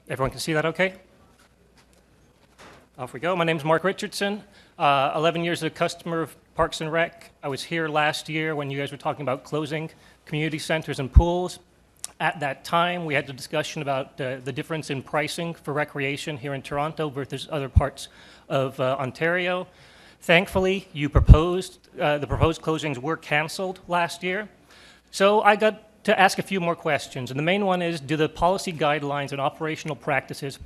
Everyone can see that okay? Off we go. My name's Mark Richardson. 11 years as a customer of Parks and Rec. I was here last year when you guys were talking about closing community centers and pools. At that time, we had a discussion about the difference in pricing for recreation here in Toronto versus other parts of Ontario. Thankfully, the proposed closings were canceled last year. So I got to ask a few more questions. And the main one is, do the policy guidelines and operational practices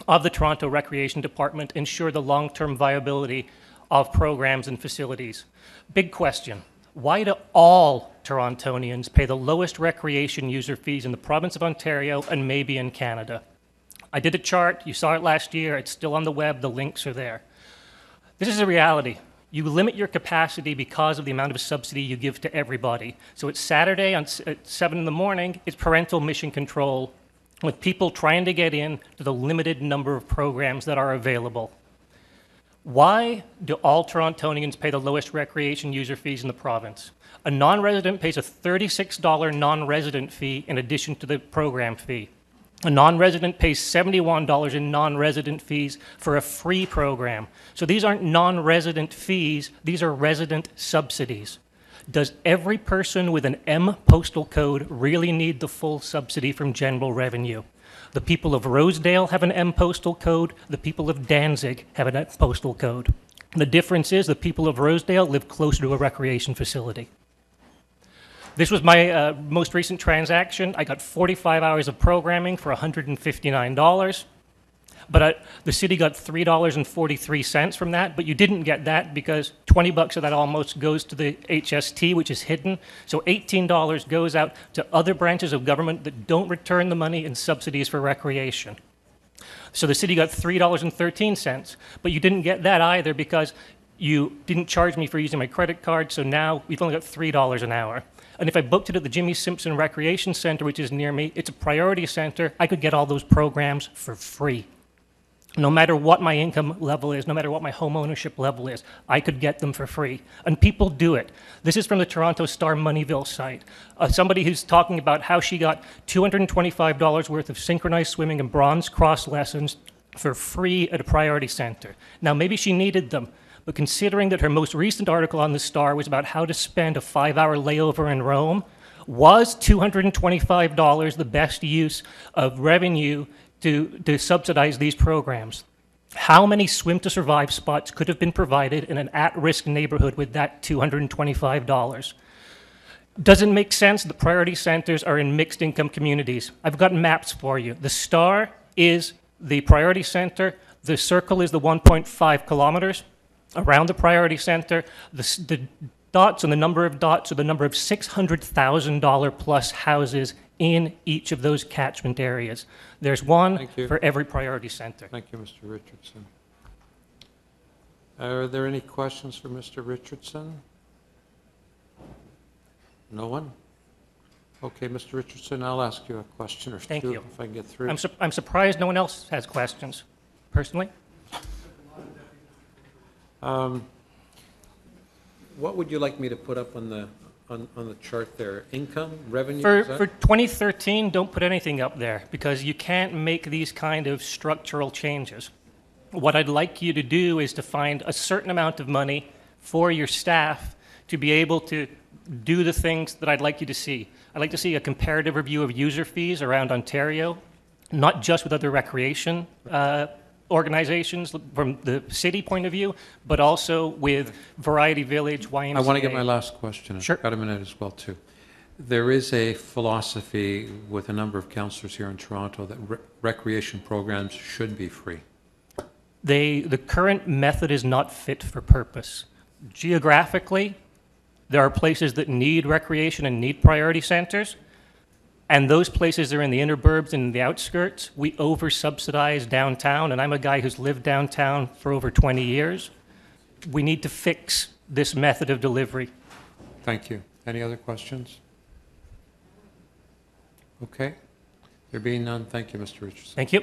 of the Toronto Recreation Department ensure the long-term viability of programs and facilities? Big question. Why do all Torontonians pay the lowest recreation user fees in the province of Ontario and maybe in Canada? I did a chart. You saw it last year. It's still on the web. The links are there. This is a reality. You limit your capacity because of the amount of subsidy you give to everybody. So it's Saturday at 7 in the morning. It's parental mission control with people trying to get in to the limited number of programs that are available. Why do all Torontonians pay the lowest recreation user fees in the province? A non-resident pays a $36 non-resident fee in addition to the program fee. A non-resident pays $71 in non-resident fees for a free program. So these aren't non-resident fees, these are resident subsidies. Does every person with an M postal code really need the full subsidy from general revenue? The people of Rosedale have an M postal code, the people of Danzig have an M postal code. The difference is the people of Rosedale live closer to a recreation facility. This was my most recent transaction. I got 45 hours of programming for $159, but the city got $3.43 from that, but you didn't get that because 20 bucks of that almost goes to the HST, which is hidden. So $18 goes out to other branches of government that don't return the money in subsidies for recreation. So the city got $3.13, but you didn't get that either because you didn't charge me for using my credit card, so now we've only got $3 an hour. And if I booked it at the Jimmy Simpson Recreation Center, which is near me, it's a priority center, I could get all those programs for free. No matter what my income level is, no matter what my home ownership level is, I could get them for free. And people do it. This is from the Toronto Star Moneyville site. Somebody who's talking about how she got $225 worth of synchronized swimming and bronze cross lessons for free at a priority center. Now, maybe she needed them, but considering that her most recent article on the Star was about how to spend a 5-hour layover in Rome, was $225 the best use of revenue to subsidize these programs? How many swim to survive spots could have been provided in an at-risk neighborhood with that $225? Doesn't make sense. The priority centers are in mixed income communities. I've got maps for you. The Star is the priority center. The circle is the 1.5 kilometers around the priority center. The dots and the number of dots are the number of $600,000 plus houses in each of those catchment areas. There's one for every priority center. Thank you, Mr. Richardson. Are there any questions for Mr. Richardson? No one? Okay, Mr. Richardson, I'll ask you a question or two if I can get through. I'm surprised no one else has questions, personally. What would you like me to put up on the chart there? Income, revenue? For 2013, don't put anything up there because you can't make these kind of structural changes. What I'd like you to do is to find a certain amount of money for your staff to be able to do the things that I'd like you to see. I'd like to see a comparative review of user fees around Ontario, not just with other recreation organizations from the city point of view, but also with Variety Village, YMCA. I want to get my last question. Sure. I've got a minute as well, too. There is a philosophy with a number of councillors here in Toronto that recreation programs should be free. The current method is not fit for purpose. Geographically, there are places that need recreation and need priority centers. And those places are in the inner burbs and the outskirts. We over-subsidize downtown, and I'm a guy who's lived downtown for over 20 years. We need to fix this method of delivery. Thank you. Any other questions? Okay. There being none, thank you, Mr. Richardson. Thank you.